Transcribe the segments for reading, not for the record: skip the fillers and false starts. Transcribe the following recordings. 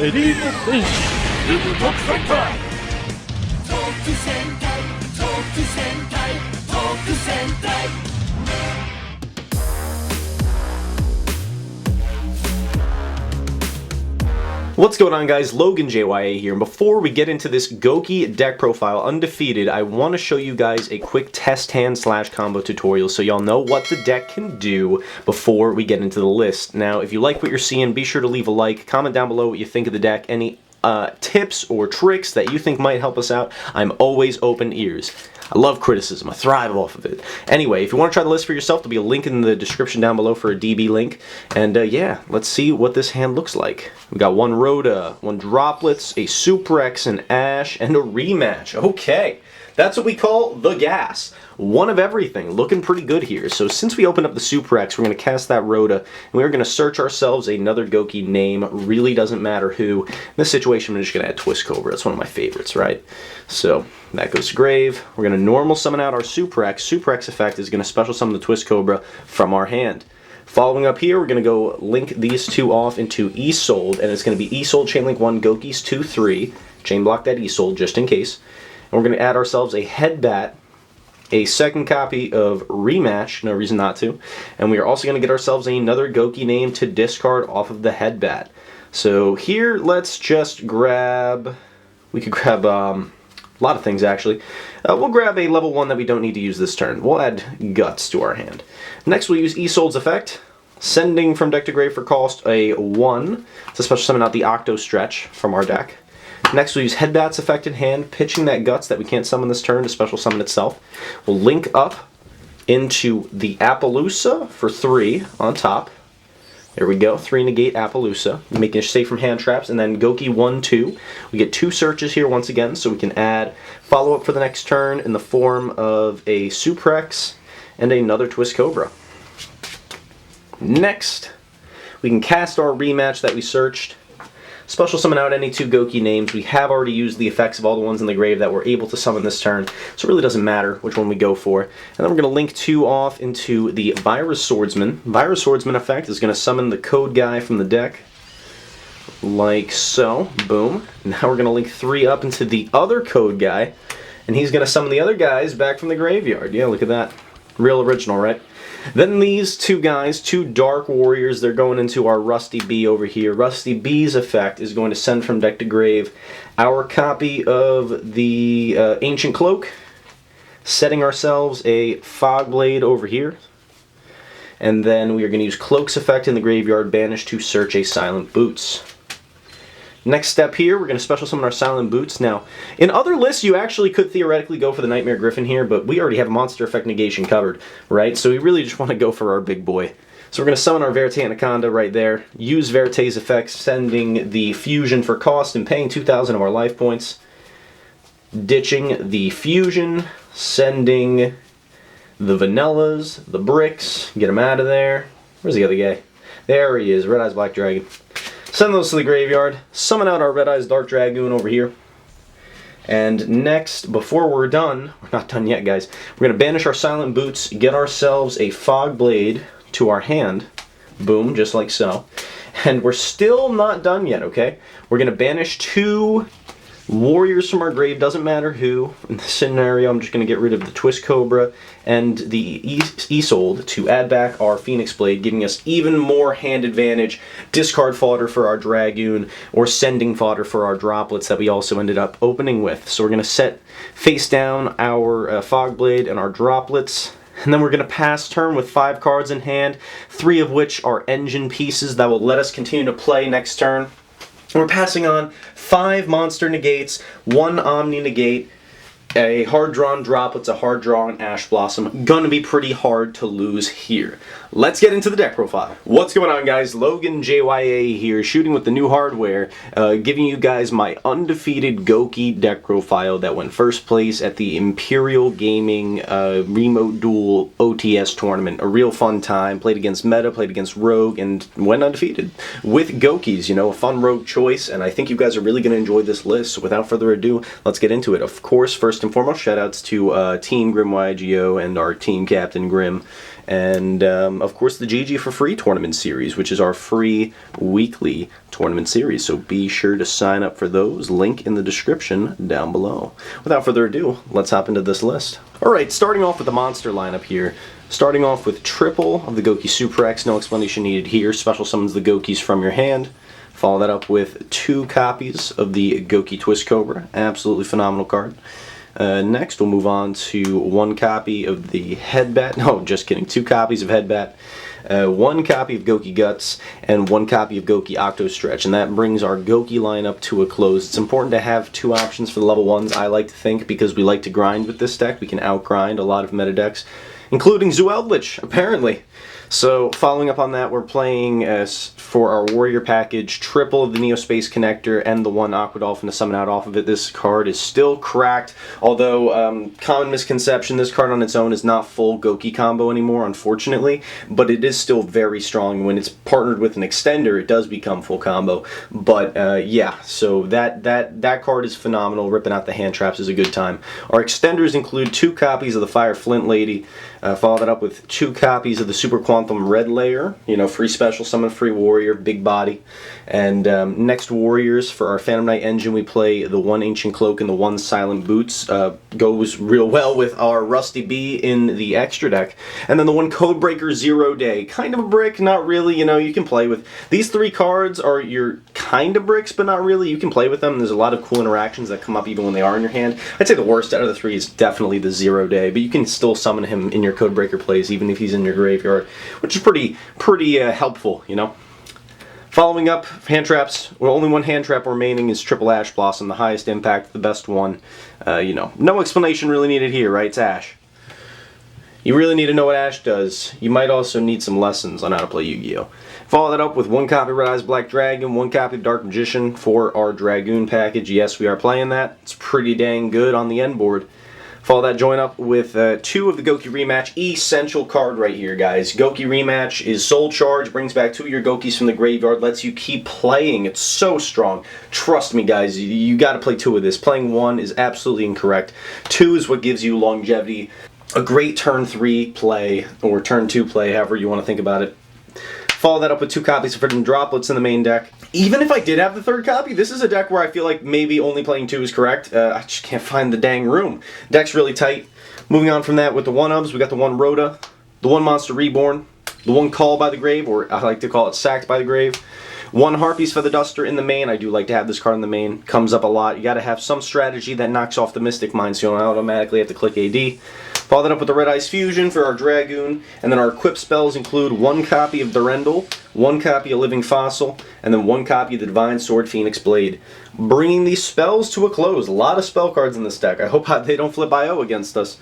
エリート戦士ズム特戦隊特戦隊特戦隊特戦隊 What's going on, guys? LoganJYA here, and before we get into this Gouki deck profile, Undefeated, I want to show you guys a quick test hand / combo tutorial so y'all know what the deck can do before we get into the list. Now, if you like what you're seeing, be sure to leave a like, comment down below what you think of the deck, any tips or tricks that you think might help us out. I'm always open ears. I love criticism. I thrive off of it. Anyway, if you want to try the list for yourself, there'll be a link in the description down below for a DB link. And yeah, let's see what this hand looks like. We got one Rhoda, one Droplets, a Suprex, an Ash, and a rematch. Okay, that's what we call the gas. One of everything, looking pretty good here. So since we opened up the Suprex, we're going to cast that Rhoda, and we're going to search ourselves another Gouki name. Really doesn't matter who. In this situation, I'm just going to add Twist Cobra. That's one of my favorites, right? So that goes to grave. We're going to normal summon out our Suprex. Suprex effect is going to special summon the Twist Cobra from our hand. Following up here, we're going to go link these two off into Isolde, and it's going to be Isolde Chainlink 1 Gouki's 2/3. Chain block that Isolde just in case. And we're going to add ourselves a Headbat, a second copy of Rematch, no reason not to, and we are also going to get ourselves another Gouki name to discard off of the Headbat. So here, let's just grab, we could grab a lot of things actually. We'll grab a level 1 that we don't need to use this turn. We'll add Guts to our hand. Next we'll use Isolde's effect, sending from deck to grave for cost a 1 to special summon out the Octo Stretch from our deck. Next we'll use Headbat's effect in hand, pitching that Guts that we can't summon this turn to special summon itself. We'll link up into the Appaloosa for 3 on top. There we go, 3 negate Appaloosa, making it safe from hand traps, and then Gouki 1/2. We get 2 searches here once again, so we can add follow-up for the next turn in the form of a Suprex and another Twist Cobra. Next, we can cast our Rematch that we searched. Special summon out any 2 Gouki names. We have already used the effects of all the ones in the grave that we're able to summon this turn, so it really doesn't matter which one we go for. And then we're going to link 2 off into the Virus Swordsman. Virus Swordsman effect is going to summon the code guy from the deck, like so. Boom. Now we're going to link 3 up into the other code guy, and he's going to summon the other guys back from the graveyard. Yeah, look at that. Real original, right? Then these 2 guys, 2 Dark Warriors, they're going into our Rusty B over here. Rusty B's effect is going to send from deck to grave our copy of the Ancient Cloak, setting ourselves a Fog Blade over here. And then we are going to use Cloak's effect in the graveyard, banish to search a Silent Boots. Next step here, we're going to special summon our Silent Boots. Now, in other lists, you actually could theoretically go for the Nightmare Griffin here, but we already have Monster Effect Negation covered, right? So we really just want to go for our big boy. So we're going to summon our Verte Anaconda right there, use Verte's effect, sending the Fusion for cost and paying 2,000 of our life points, ditching the Fusion, sending the Vanillas, the Bricks, get them out of there. Where's the other guy? There he is, Red Eyes Black Dragon. Send those to the graveyard, summon out our Red Eyes Dark Dragoon over here. And next, before we're done, we're not done yet guys, we're going to banish our Silent Boots, get ourselves a Fog Blade to our hand. Boom, just like so. And we're still not done yet, okay? We're going to banish 2 Warriors from our grave, doesn't matter who. In this scenario, I'm just going to get rid of the Twist Cobra and the Isolde to add back our Phoenix Blade, giving us even more hand advantage, discard fodder for our Dragoon, or sending fodder for our Droplets that we also ended up opening with. So we're going to set face down our Fog Blade and our Droplets, and then we're going to pass turn with 5 cards in hand, 3 of which are engine pieces that will let us continue to play next turn. And we're passing on 5 monster negates, 1 Omni negate, a hard-drawn Droplets, a hard-drawn Ash Blossom. Gonna be pretty hard to lose here. Let's get into the deck profile. What's going on, guys? LoganJYA here, shooting with the new hardware, giving you guys my undefeated Gouki deck profile that went first place at the Imperial Gaming Remote Duel OTS tournament. A real fun time. Played against Meta, played against Rogue, and went undefeated with Goukis. You know, a fun Rogue choice, and I think you guys are really going to enjoy this list. So without further ado, let's get into it. Of course, first first and foremost, shoutouts to Team Grim YuGiOh and our team captain Grim. And, of course, the GG for Free tournament series, which is our free weekly tournament series. So be sure to sign up for those. Link in the description down below. Without further ado, let's hop into this list. Alright, starting off with the monster lineup here. Starting off with triple of the Gouki Super X, no explanation needed here. Special summons the Goukis from your hand. Follow that up with 2 copies of the Gouki Twist Cobra. Absolutely phenomenal card. Next, we'll move on to 1 copy of the Headbat. No, just kidding. 2 copies of Headbat. 1 copy of Gouki Guts, and 1 copy of Gouki Octo Stretch, and that brings our Gouki lineup to a close. It's important to have 2 options for the level 1s, I like to think, because we like to grind with this deck. We can outgrind a lot of meta decks, including Zoo Eldritch, apparently. So, following up on that, we're playing for our Warrior package, triple of the Neo Space Connector and the 1 Aqua Dolphin to summon out off of it. This card is still cracked, although, common misconception, this card on its own is not full Gouki combo anymore, unfortunately, but it is still very strong. When it's partnered with an extender, it does become full combo. But, yeah, so that card is phenomenal. Ripping out the hand traps is a good time. Our extenders include 2 copies of the Fire Flint Lady, follow that up with 2 copies of the Super Quantum Red Layer, you know, free special summon, free warrior, big body. And next warriors, for our Phantom Knight engine, we play the 1 Ancient Cloak and the 1 Silent Boots. Goes real well with our Rusty Bee in the extra deck. And then the 1 Codebreaker 0 Day. Kind of a brick, not really, you know, you can play with. These 3 cards are your kind of bricks, but not really. You can play with them. There's a lot of cool interactions that come up even when they are in your hand. I'd say the worst out of the 3 is definitely the 0 Day, but you can still summon him in your Codebreaker plays, even if he's in your graveyard, which is pretty helpful, you know. Following up, hand traps. Well, only 1 hand trap remaining is triple Ash Blossom, the highest impact, the best one. You know, no explanation really needed here, right? It's Ash. You really need to know what Ash does. You might also need some lessons on how to play Yu-Gi-Oh! Follow that up with 1 copy of Red Eyes Black Dragon, 1 copy of Dark Magician for our Dragoon package. Yes, we are playing that. It's pretty dang good on the end board. Follow that join up with 2 of the Gouki Rematch. Essential card right here, guys. Gouki Rematch is Soul Charge, brings back 2 of your Goukis from the graveyard, lets you keep playing. It's so strong. Trust me, guys, you got to play 2 of this. Playing 1 is absolutely incorrect. 2 is what gives you longevity. A great turn 3 play, or turn 2 play, however you want to think about it. Follow that up with 2 copies of Forbidden Droplets in the main deck. Even if I did have the 3rd copy, this is a deck where I feel like maybe only playing 2 is correct. I just can't find the dang room. Deck's really tight. Moving on from that with the 1-ubs, we got the 1 Rhoda, the 1 Monster Reborn, the 1 Call by the Grave, or I like to call it Sacked by the Grave. 1 Harpy's Feather Duster in the main. I do like to have this card in the main. Comes up a lot. You got to have some strategy that knocks off the Mystic Mine, so you don't automatically have to click AD. Follow that up with the Red Ice Fusion for our Dragoon, and then our equip spells include 1 copy of Durendal, 1 copy of Living Fossil, and then 1 copy of the Divine Sword Phoenix Blade. Bringing these spells to a close. A lot of spell cards in this deck. I hope they don't flip IO against us.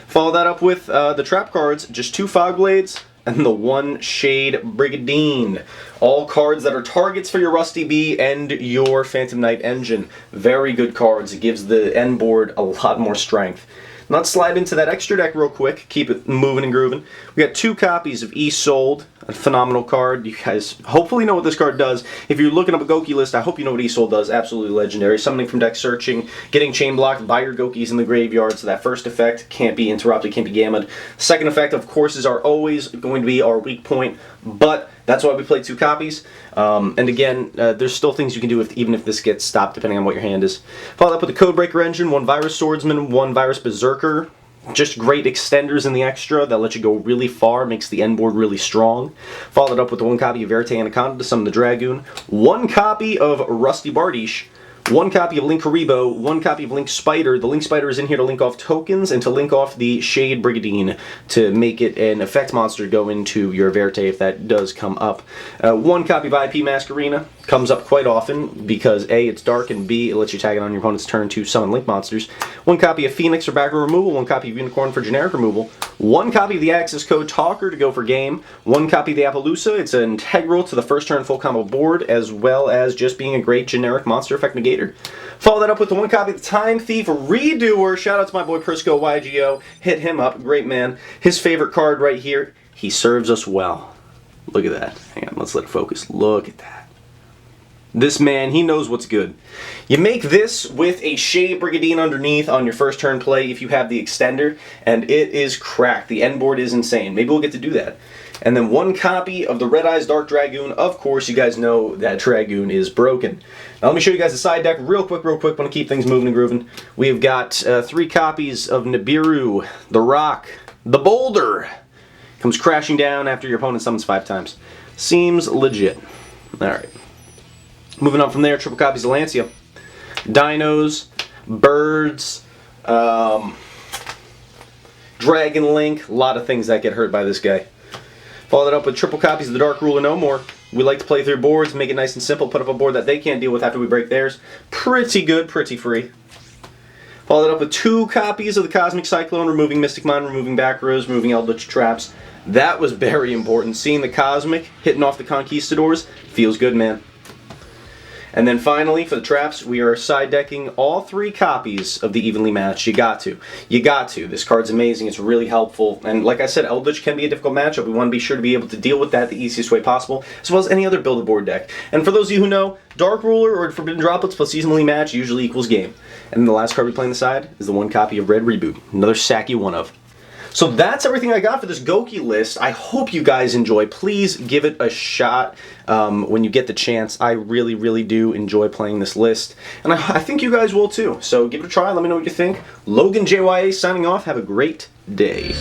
Follow that up with the trap cards, just 2 Fog Blades, and the 1 Shade Brigadine. All cards that are targets for your Rusty Bee and your Phantom Knight engine. Very good cards. It gives the end board a lot more strength. Let's slide into that extra deck real quick. Keep it moving and grooving. We got 2 copies of Isolde, a phenomenal card. You guys hopefully know what this card does. If you're looking up a Gouki list, I hope you know what Isolde does. Absolutely legendary. Summoning from deck searching, getting chain blocked by your Goukis in the graveyard, so that first effect can't be interrupted, can't be gammed. Second effect, of course, is always going to be our weak point, but that's why we play 2 copies. And again, there's still things you can do even if this gets stopped, depending on what your hand is. Follow up with the Codebreaker engine, 1 Virus Swordsman, 1 Virus Berserker. Just great extenders in the extra that let you go really far, makes the end board really strong. Followed up with the 1 copy of Verte Anaconda to summon the Dragoon, 1 copy of Rusty Bardiche, 1 copy of Link Haribo, 1 copy of Link Spider. The Link Spider is in here to link off tokens and to link off the Shade Brigadine to make it an effect monster go into your Verte if that does come up. 1 copy of IP Masquerena. Comes up quite often because A, it's dark, and B, it lets you tag it on your opponent's turn to summon Link monsters. 1 copy of Phoenix for background removal, 1 copy of Unicorn for generic removal, 1 copy of the Access Code Talker to go for game, 1 copy of the Appaloosa. It's an integral to the first turn full combo board, as well as just being a great generic monster effect negator. Follow that up with the 1 copy of the Time Thief Redoer. Shout out to my boy Prisco YuGiOh. Hit him up, great man. His favorite card right here. He serves us well. Look at that. Hang on, let's let it focus. Look at that. This man, he knows what's good. You make this with a Shea Brigadine underneath on your first turn play if you have the extender, and it is cracked. The end board is insane. Maybe we'll get to do that. And then 1 copy of the Red Eyes Dark Dragoon. Of course, you guys know that Dragoon is broken. Now let me show you guys the side deck real quick. Want to keep things moving and grooving. We've got 3 copies of Nibiru, the Rock, the Boulder. Comes crashing down after your opponent summons 5 times. Seems legit. Alright. Moving on from there, triple copies of Lancia. Dinos, Birds, Dragon Link, a lot of things that get hurt by this guy. Follow that up with triple copies of the Dark Ruler No More. We like to play through boards, make it nice and simple, put up a board that they can't deal with after we break theirs. Pretty good, pretty free. Follow that up with 2 copies of the Cosmic Cyclone, removing Mystic Mine, removing back rows, removing Eldritch Traps. That was very important. Seeing the Cosmic hitting off the Conquistadors feels good, man. And then finally, for the traps, we are side decking all 3 copies of the Evenly Matched. You got to. You got to. This card's amazing. It's really helpful. And like I said, Eldritch can be a difficult matchup. We want to be sure to be able to deal with that the easiest way possible, as well as any other build-a-board deck. And for those of you who know, Dark Ruler or Forbidden Droplets plus Evenly Matched usually equals game. And then the last card we play on the side is the 1 copy of Red Reboot. Another sacky one of. So that's everything I got for this Gouki list. I hope you guys enjoy. Please give it a shot when you get the chance. I really, really do enjoy playing this list. And I think you guys will too. So give it a try. Let me know what you think. LoganJYA signing off. Have a great day.